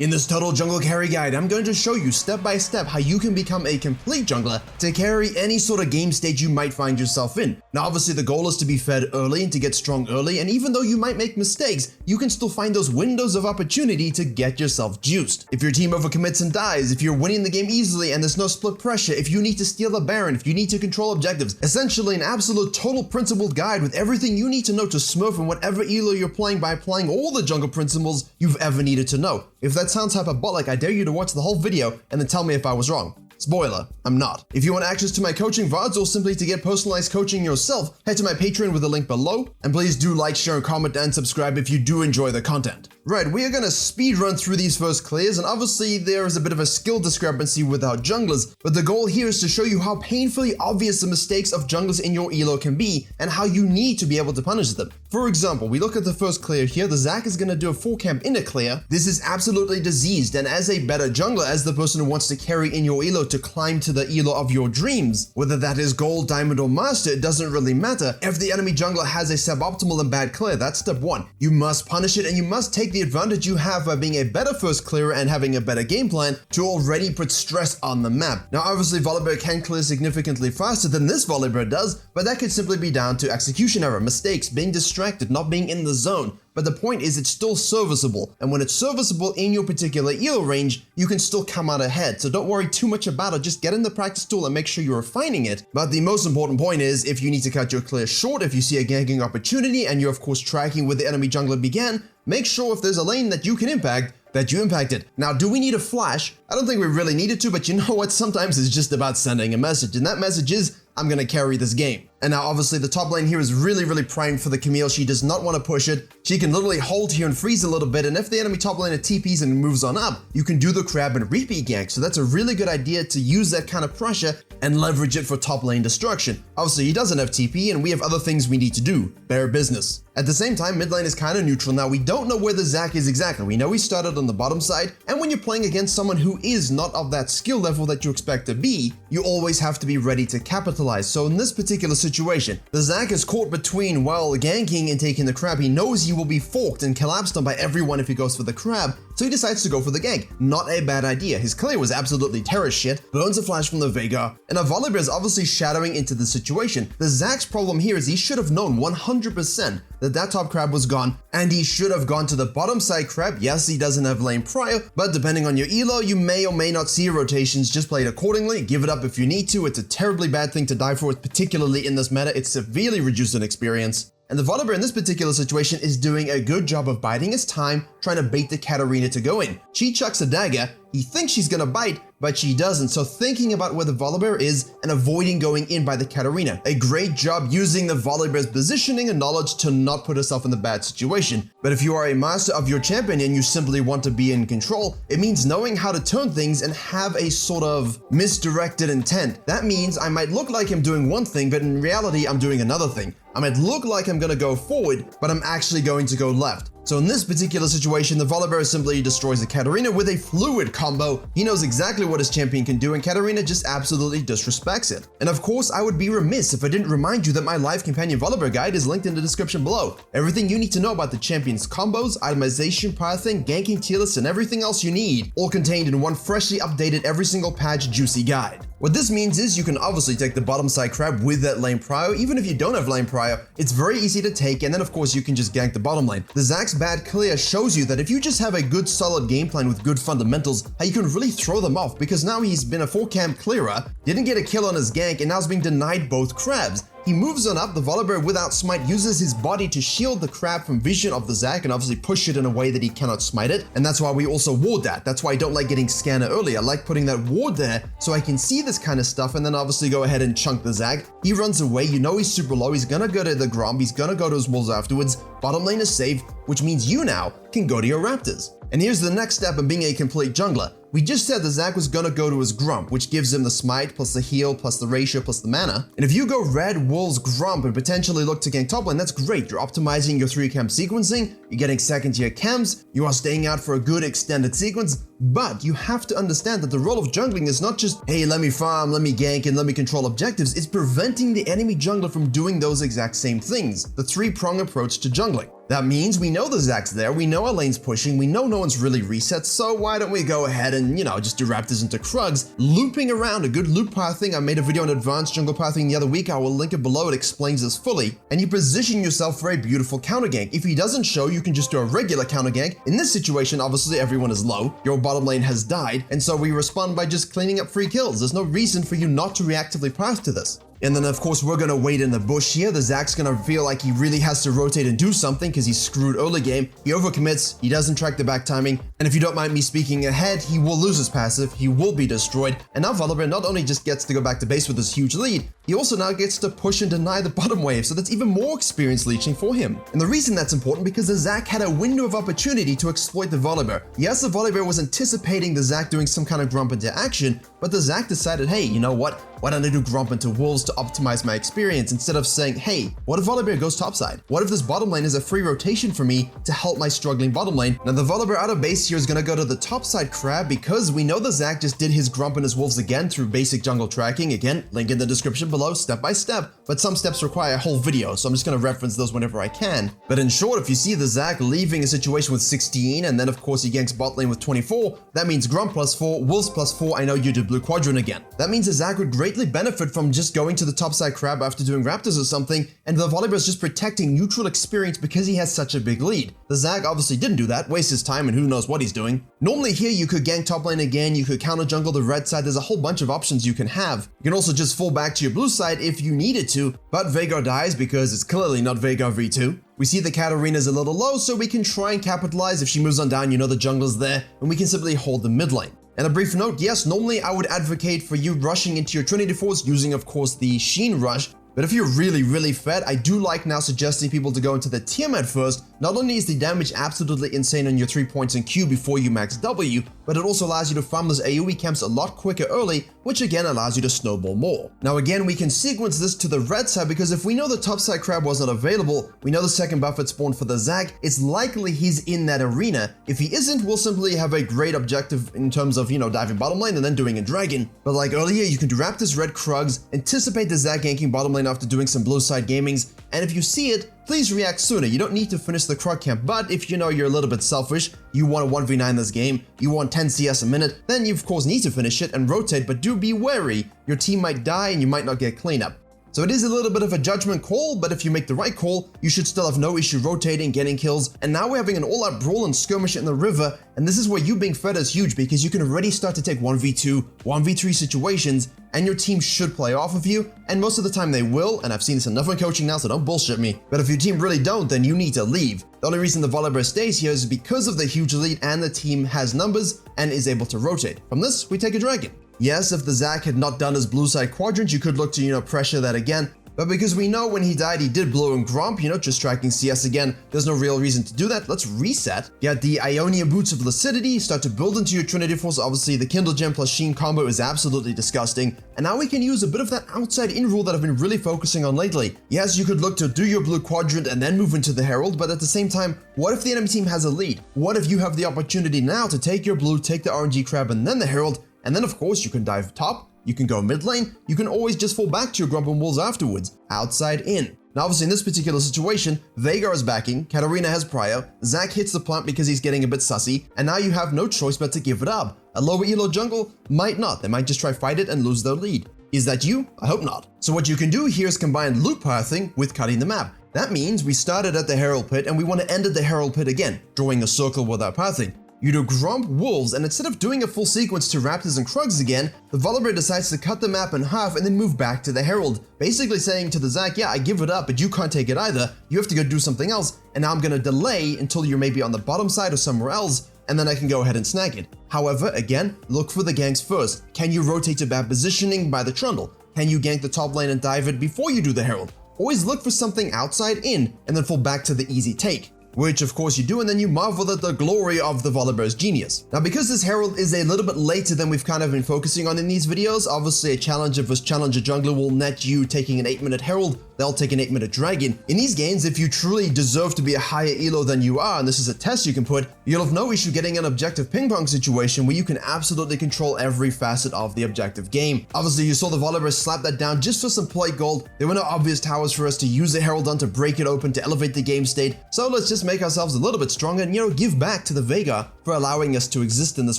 In this total jungle carry guide, I'm going to show you step by step how you can become a complete jungler to carry any sort of game stage you might find yourself in. Now obviously the goal is to be fed early and to get strong early, and even though you might make mistakes, you can still find those windows of opportunity to get yourself juiced. If your team overcommits and dies, if you're winning the game easily and there's no split pressure, if you need to steal a Baron, if you need to control objectives, essentially an absolute total principled guide with everything you need to know to smurf in whatever elo you're playing by applying all the jungle principles you've ever needed to know. If that sounds hyperbolic, I dare you to watch the whole video and then tell me if I was wrong. Spoiler, I'm not. If you want access to my coaching VODs or simply to get personalized coaching yourself, head to my Patreon with the link below, and please do like, share, and comment and subscribe if you do enjoy the content. Right, we are gonna speed run through these first clears, and obviously there is a bit of a skill discrepancy with our junglers, but the goal here is to show you how painfully obvious the mistakes of junglers in your elo can be, and how you need to be able to punish them. For example, we look at the first clear here. The Zac is gonna do a full camp in a clear. This is absolutely diseased, and as a better jungler, as the person who wants to carry in your elo to climb to the elo of your dreams, whether that is gold, diamond, or master, it doesn't really matter. If the enemy jungler has a suboptimal and bad clear, that's step one. You must punish it, and you must take the advantage you have by being a better first clearer and having a better game plan to already put stress on the map. Now obviously VOLIBEAR can clear significantly faster than this VOLIBEAR does, but that could simply be down to execution error, mistakes, being distracted, not being in the zone. But the point is it's still serviceable, and when it's serviceable in your particular elo range, you can still come out ahead. So don't worry too much about it, just get in the practice tool and make sure you're refining it. But the most important point is, if you need to cut your clear short, if you see a ganking opportunity and you're of course tracking where the enemy jungler began, make sure if there's a lane that you can impact, that you impacted. Now, do we need a flash? I don't think we really needed to, but you know what? Sometimes it's just about sending a message, and that message is, I'm gonna carry this game. And now obviously the top lane here is really primed for the Camille. She does not want to push it. She can literally hold here and freeze a little bit, and if the enemy top laner TPs and moves on up, you can do the crab and repeat gank. So that's a really good idea to use that kind of pressure and leverage it for top lane destruction. Obviously he doesn't have TP and we have other things we need to do. Bear business. At the same time, mid lane is kind of neutral. Now we don't know where the Zac is exactly. We know he started on the bottom side, and when you're playing against someone who is not of that skill level that you expect to be, you always have to be ready to capitalize. So in this particular situation, the Zac is caught between while ganking and taking the crab. He knows he will be forked and collapsed on by everyone if he goes for the crab, so he decides to go for the gank. Not a bad idea. His clear was absolutely terror shit, burns a flash from the Veigar, and VOLIBEAR is obviously shadowing into the situation. The Zac's problem here is he should have known 100% that top crab was gone, and he should have gone to the bottom side crab. Yes, he doesn't have lane prior, but depending on your elo, you may or may not see rotations. Just play it accordingly. Give it up if you need to. It's a terribly bad thing to die for, particularly in this meta. It's severely reduced in experience. And the VOLIBEAR in this particular situation is doing a good job of biding his time, trying to bait the Katarina to go in. She chucks a dagger. He thinks she's gonna bite, but she doesn't. So thinking about where the VOLIBEAR is and avoiding going in by the Katarina. A great job using the VOLIBEAR's positioning and knowledge to not put herself in the bad situation. But if you are a master of your champion and you simply want to be in control, it means knowing how to turn things and have a sort of misdirected intent. That means I might look like I'm doing one thing, but in reality, I'm doing another thing. I might look like I'm gonna go forward, but I'm actually going to go left. So in this particular situation, the VOLIBEAR simply destroys the Katarina with a fluid combo. He knows exactly what his champion can do, and Katarina just absolutely disrespects it. And of course, I would be remiss if I didn't remind you that my live companion VOLIBEAR guide is linked in the description below. Everything you need to know about the champion's combos, itemization, pathing, ganking tier lists, and everything else you need, all contained in one freshly updated every single patch juicy guide. What this means is you can obviously take the bottom side crab with that lane prior. Even if you don't have lane prior, it's very easy to take, and then of course you can just gank the bottom lane. The Zac's bad clear shows you that if you just have a good solid game plan with good fundamentals, how you can really throw them off, because now he's been a full camp clearer, didn't get a kill on his gank, and now is being denied both crabs. He moves on up. The VOLIBEAR without smite uses his body to shield the crab from vision of the Zac and obviously push it in a way that he cannot smite it. And that's why we also ward that. That's why I don't like getting scanner early. I like putting that ward there so I can see this kind of stuff and then obviously go ahead and chunk the Zac. He runs away. You know he's super low. He's gonna go to the Grom. He's gonna go to his walls afterwards. Bottom lane is safe, which means you now can go to your Raptors. And here's the next step in being a complete jungler. We just said the Zac was gonna go to his Grump, which gives him the smite, plus the heal, plus the ratio, plus the mana. And if you go red, wolves, Grump, and potentially look to gank top lane, that's great. You're optimizing your 3 camp sequencing, you're getting second tier camps, you are staying out for a good extended sequence. But you have to understand that the role of jungling is not just, hey, let me farm, let me gank, and let me control objectives. It's preventing the enemy jungler from doing those exact same things. The three-prong approach to jungling. That means we know the Zac's there, we know our lane's pushing, we know no one's really reset, so why don't we go ahead and, just do Raptors into Krugs, looping around, a good loop pathing. I made a video on advanced jungle pathing the other week, I will link it below, it explains this fully, and you position yourself for a beautiful counter gank. If he doesn't show, you can just do a regular counter gank. In this situation, obviously everyone is low, your bottom lane has died, and so we respond by just cleaning up free kills. There's no reason for you not to reactively path to this. And then of course we're gonna wait in the bush here. The Zac's gonna feel like he really has to rotate and do something because he's screwed early game. He overcommits, he doesn't track the back timing, and if you don't mind me speaking ahead, he will lose his passive, he will be destroyed, and now VOLIBEAR not only just gets to go back to base with this huge lead, he also now gets to push and deny the bottom wave, so that's even more experience leeching for him. And the reason that's important because the Zac had a window of opportunity to exploit the VOLIBEAR. Yes, the VOLIBEAR was anticipating the Zac doing some kind of grump into action, but the Zac decided, hey, you know what? Why don't I do grump into wolves to optimize my experience instead of saying, hey, what if VOLIBEAR goes topside? What if this bottom lane is a free rotation for me to help my struggling bottom lane? Now the VOLIBEAR out of base here is gonna go to the topside crab because we know the Zac just did his grump and his wolves again through basic jungle tracking. Again, link in the description below, step by step, but some steps require a whole video, so I'm just gonna reference those whenever I can. But in short, if you see the Zac leaving a situation with 16, and then of course he ganks bot lane with 24, that means grump +4, wolves +4, I know you did blue quadrant again. That means the Zac would greatly benefit from just going to the topside crab after doing raptors or something, and the VOLIBEAR is just protecting neutral experience because he has such a big lead. The Zac obviously didn't do that, waste his time and who knows what he's doing. Normally here you could gank top lane again, you could counter jungle the red side, there's a whole bunch of options you can have. You can also just fall back to your blue side if you needed to, but Veigar dies because it's clearly not Veigar v2. We see the Katarina's a little low, so we can try and capitalize. If she moves on down, you know the jungle's there, and we can simply hold the mid lane. And a brief note, yes, normally I would advocate for you rushing into your Trinity Force using, of course, the Sheen Rush, but if you're really fed, I do like now suggesting people to go into the Tiamat first. Not only is the damage absolutely insane on your 3 points in Q before you max W, but it also allows you to farm those AoE camps a lot quicker early, which again allows you to snowball more. Now again, we can sequence this to the red side because if we know the topside crab was not available, we know the second buff had spawned for the Zac, it's likely he's in that arena. If he isn't, we'll simply have a great objective in terms of, diving bottom lane and then doing a dragon. But like earlier, you can do Raptors, Red Krugs, anticipate the Zac ganking bottom lane after doing some blue side gamings, and if you see it, please react sooner. You don't need to finish the Krug camp, but if you're a little bit selfish, you want to 1v9 this game, you want 10 CS a minute, then you of course need to finish it and rotate, but do be wary. Your team might die and you might not get cleanup. So it is a little bit of a judgment call, but if you make the right call, you should still have no issue rotating, getting kills, and now we're having an all-out brawl and skirmish in the river, and this is where you being fed is huge because you can already start to take 1v2, 1v3 situations, and your team should play off of you, and most of the time they will, and I've seen this enough in coaching now, so don't bullshit me. But if your team really don't, then you need to leave. The only reason the VOLIBEAR stays here is because of the huge lead and the team has numbers and is able to rotate. From this, we take a dragon. Yes, if the Zac had not done his blue side quadrant, you could look to, pressure that again. But because we know when he died, he did blue and grump, just tracking CS again, there's no real reason to do that. Let's reset. Get the Ionia Boots of Lucidity, start to build into your Trinity Force. Obviously, the Kindle Gem plus Sheen combo is absolutely disgusting. And now we can use a bit of that outside in rule that I've been really focusing on lately. Yes, you could look to do your blue quadrant and then move into the Herald, but at the same time, what if the enemy team has a lead? What if you have the opportunity now to take your blue, take the RNG crab, and then the Herald, and then of course you can dive top, you can go mid lane, you can always just fall back to your grump and wolves afterwards, outside in. Now obviously in this particular situation, Veigar is backing, Katarina has prio, Zac hits the plant because he's getting a bit sussy, and now you have no choice but to give it up. A lower elo jungle might not, they might just try fight it and lose their lead. Is that you? I hope not. So what you can do here is combine loop pathing with cutting the map. That means we started at the Herald Pit and we want to end at the Herald Pit again, drawing a circle with our pathing. You do grump wolves, and instead of doing a full sequence to raptors and krugs again, the VOLIBEAR decides to cut the map in half and then move back to the Herald, basically saying to the Zac, yeah, I give it up, but you can't take it either, you have to go do something else, and now I'm gonna delay until you're maybe on the bottom side or somewhere else, and then I can go ahead and snag it. However, again, look for the ganks first. Can you rotate to bad positioning by the trundle? Can you gank the top lane and dive it before you do the Herald? Always look for something outside in, and then fall back to the easy take. Which of course you do, and then you marvel at the glory of the VOLIBEAR's genius. Now because this Herald is a little bit later than we've kind of been focusing on in these videos, obviously a challenger vs challenger jungler will net you taking an 8-minute Herald, they'll take an 8-minute dragon. In these games, if you truly deserve to be a higher elo than you are, and this is a test you can put, you'll have no issue getting an objective ping pong situation where you can absolutely control every facet of the objective game. Obviously, you saw the Volibear slap that down just for some plate gold. There were no obvious towers for us to use the Herald on to break it open to elevate the game state, so let's just make ourselves a little bit stronger and, give back to the Vega for allowing us to exist in this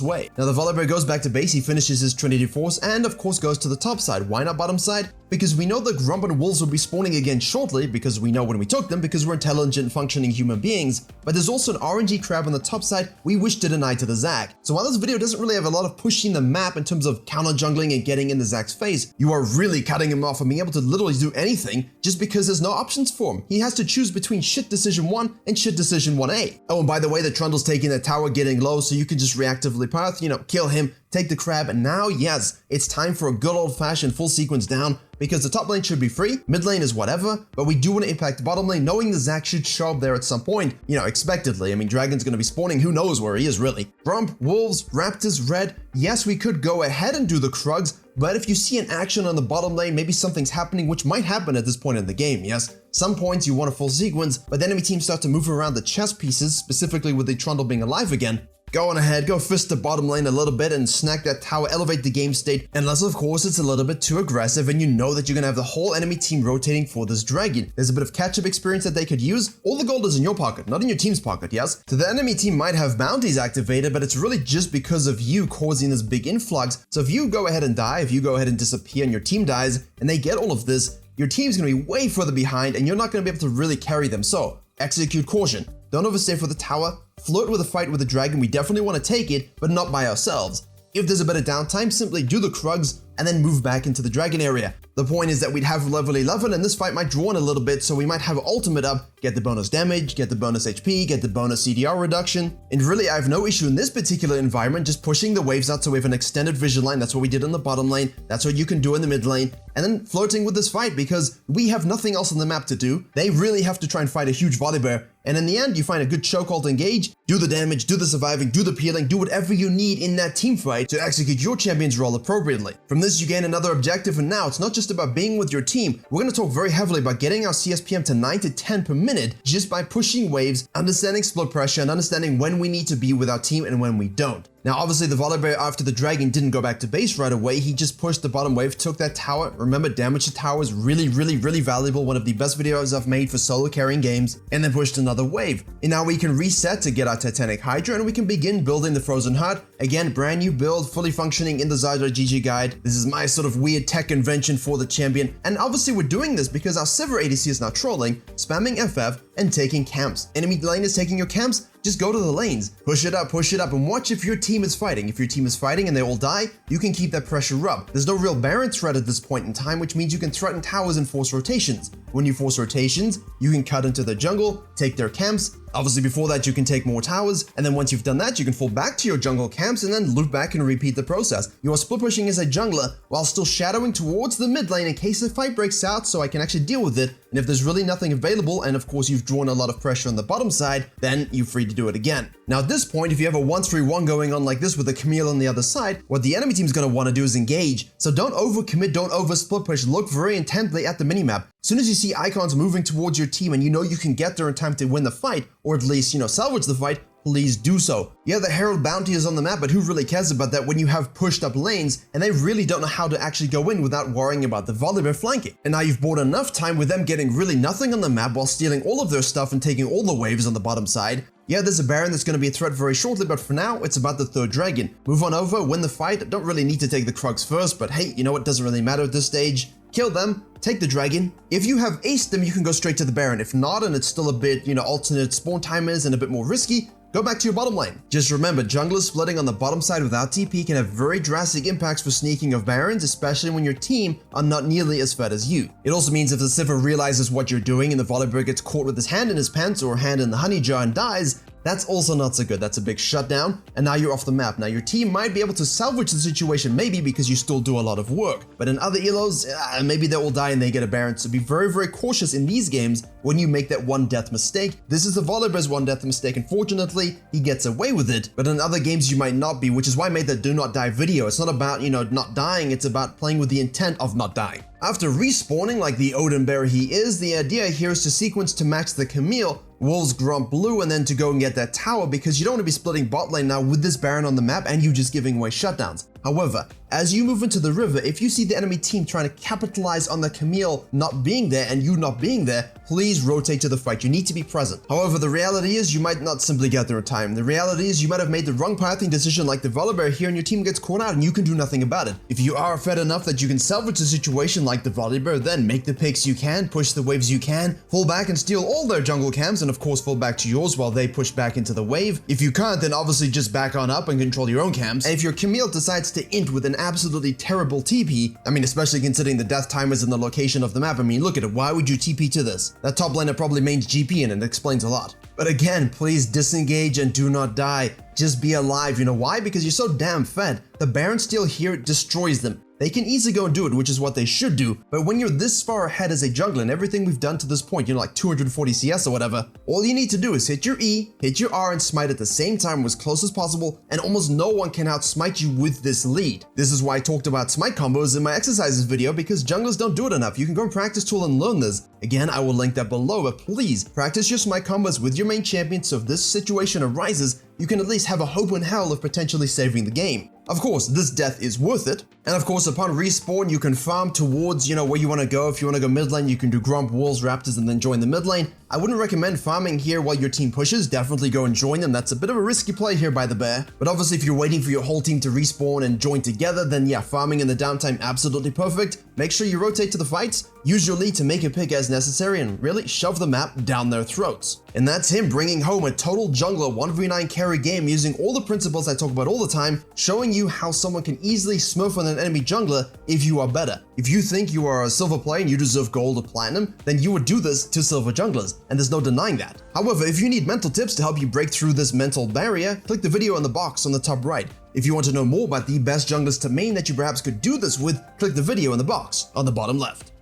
way. Now the Volibear goes back to base, he finishes his Trinity Force, and of course goes to the top side. Why not bottom side? Because we know the Grump and Wolves will be spawning again shortly, because we know when we took them, because we're intelligent, functioning human beings. But there's also an RNG crab on the top side we wish to deny to the Zac. So while this video doesn't really have a lot of pushing the map in terms of counter jungling and getting in the Zac's face, you are really cutting him off and being able to literally do anything just because there's no options for him. He has to choose between shit decision 1 and shit decision 1A. Oh, and by the way, the Trundle's taking the tower, getting low, so you can just reactively path, kill him, take the crab, and now, yes, it's time for a good old-fashioned full sequence down, because the top lane should be free, mid lane is whatever, but we do want to impact the bottom lane, knowing the Zac should show up there at some point, expectedly. I mean, Dragon's going to be spawning, who knows where he is really. Grump, Wolves, Raptors, Red, yes, we could go ahead and do the Krugs, but if you see an action on the bottom lane, maybe something's happening, which might happen at this point in the game, yes? Some points you want a full sequence, but the enemy teams start to move around the chess pieces, specifically with the Trundle being alive again. Go on ahead, go fist the bottom lane a little bit and snack that tower, elevate the game state, unless of course it's a little bit too aggressive and you know that you're gonna have the whole enemy team rotating for this dragon. There's a bit of catch-up experience that they could use. All the gold is in your pocket, not in your team's pocket, yes? So the enemy team might have bounties activated, but it's really just because of you causing this big influx. So if you go ahead and die, if you go ahead and disappear and your team dies, and they get all of this, your team's gonna be way further behind and you're not gonna be able to really carry them. So execute caution. Don't overstay for the tower. Flirt with a fight with the dragon, we definitely want to take it, but not by ourselves. If there's a bit of downtime, simply do the Krugs and then move back into the dragon area. The point is that we'd have level 11 and this fight might draw in a little bit, so we might have ultimate up, get the bonus damage, get the bonus HP, get the bonus CDR reduction. And really, I have no issue in this particular environment just pushing the waves out so we have an extended vision line. That's what we did in the bottom lane. That's what you can do in the mid lane. And then flirting with this fight because we have nothing else on the map to do. They really have to try and fight a huge Volibear. And in the end, you find a good chokehold to engage, do the damage, do the surviving, do the peeling, do whatever you need in that team fight to execute your champion's role appropriately. From this, you gain another objective, and now it's not just about being with your team. We're going to talk very heavily about getting our CSPM to 9 to 10 per minute just by pushing waves, understanding split pressure, and understanding when we need to be with our team and when we don't. Now, obviously, the Volibear after the dragon didn't go back to base right away. He just pushed the bottom wave, took that tower. Remember, damage to tower is really valuable. One of the best videos I've made for solo carrying games. And then pushed another wave. And now we can reset to get our Titanic Hydra and we can begin building the Frozen Heart. Again, brand new build, fully functioning in the Zyra.gg guide. This is my sort of weird tech invention for the champion. And obviously, we're doing this because our Sivir ADC is now trolling, spamming FF, and taking camps. Enemy lane is taking your camps. Just go to the lanes, push it up, and watch if your team is fighting. If your team is fighting and they all die, you can keep that pressure up. There's no real Baron threat at this point in time, which means you can threaten towers and force rotations. When you force rotations, you can cut into the jungle, take their camps. Obviously, before that, you can take more towers, and then once you've done that, you can fall back to your jungle camps and then loop back and repeat the process. You are split pushing as a jungler while still shadowing towards the mid lane in case the fight breaks out so I can actually deal with it. And if there's really nothing available, and of course you've drawn a lot of pressure on the bottom side, then you're free to do it again. Now at this point, if you have a 1-3-1 going on like this with a Camille on the other side, what the enemy team's going to want to do is engage. So don't overcommit, don't over split push, look very intently at the minimap. As soon as you see icons moving towards your team and you know you can get there in time to win the fight, or at least, salvage the fight, please do so. Yeah, the Herald bounty is on the map, but who really cares about that when you have pushed up lanes and they really don't know how to actually go in without worrying about the Volibear flanking. And now you've bought enough time with them getting really nothing on the map while stealing all of their stuff and taking all the waves on the bottom side. Yeah, there's a Baron that's going to be a threat very shortly, but for now, it's about the third dragon. Move on over, win the fight. Don't really need to take the Krugs first, but hey, you know what, doesn't really matter at this stage. Kill them, take the dragon. If you have aced them, you can go straight to the Baron. If not, and it's still a bit, alternate spawn timers and a bit more risky, go back to your bottom lane. Just remember, junglers splitting on the bottom side without TP can have very drastic impacts for sneaking of Barons, especially when your team are not nearly as fed as you. It also means if the Sivir realizes what you're doing and the Volibear gets caught with his hand in his pants or hand in the honey jar and dies, That's also not so good. That's a big shutdown, and now you're off the map. Now your team might be able to salvage the situation maybe because you still do a lot of work, but in other elos, maybe they will die and they get a Baron. So be very, very cautious in these games when you make that one death mistake. This is the Volibear's one death mistake. Unfortunately, he gets away with it, but in other games you might not be, which is why I made that do not die video. It's not about, not dying, it's about playing with the intent of not dying. After respawning like the Odin bear he is, the idea here is to sequence to max the Camille, Wolves Grump Blue, and then to go and get that tower, because you don't want to be splitting bot lane now with this Baron on the map and you just giving away shutdowns. However, as you move into the river, if you see the enemy team trying to capitalize on the Camille not being there and you not being there, please rotate to the fight. You need to be present. However, the reality is you might not simply get there in time. The reality is you might have made the wrong pathing decision like the Volibear here and your team gets caught out and you can do nothing about it. If you are fed enough that you can salvage the situation like the Volibear, then make the picks you can, push the waves you can, fall back and steal all their jungle camps, and of course fall back to yours while they push back into the wave. If you can't, then obviously just back on up and control your own camps. And if your Camille decides to int with an absolutely terrible TP, especially considering the death timers and the location of the map, look at it, why would you TP to this? That top laner probably mains GP and it explains a lot. But again, please disengage and do not die. Just be alive. You know why? Because you're so damn fed. The Baron steal here destroys them. They can easily go and do it, which is what they should do, but when you're this far ahead as a jungler and everything we've done to this point, like 240 CS or whatever, all you need to do is hit your E, hit your R, and smite at the same time as close as possible, and almost no one can outsmite you with this lead. This is why I talked about smite combos in my exercises video, because junglers don't do it enough. You can go and practice tool and learn this. Again, I will link that below, but please practice your smite combos with your main champion so if this situation arises, you can at least have a hope in hell of potentially saving the game. Of course, this death is worth it. And of course, upon respawn, you can farm towards, where you want to go. If you want to go mid lane, you can do Grump, Wolves, Raptors, and then join the mid lane. I wouldn't recommend farming here while your team pushes. Definitely go and join them. That's a bit of a risky play here by the bear. But obviously, if you're waiting for your whole team to respawn and join together, then yeah, farming in the downtime, absolutely perfect. Make sure you rotate to the fights, use your lead to make a pick as necessary, and really shove the map down their throats. And that's him bringing home a total jungler 1v9 carry game using all the principles I talk about all the time, showing you how someone can easily smurf on an enemy jungler if you are better. If you think you are a silver player and you deserve gold or platinum, then you would do this to silver junglers, and there's no denying that. However, if you need mental tips to help you break through this mental barrier, click the video in the box on the top right. If you want to know more about the best junglers to main that you perhaps could do this with, click the video in the box on the bottom left.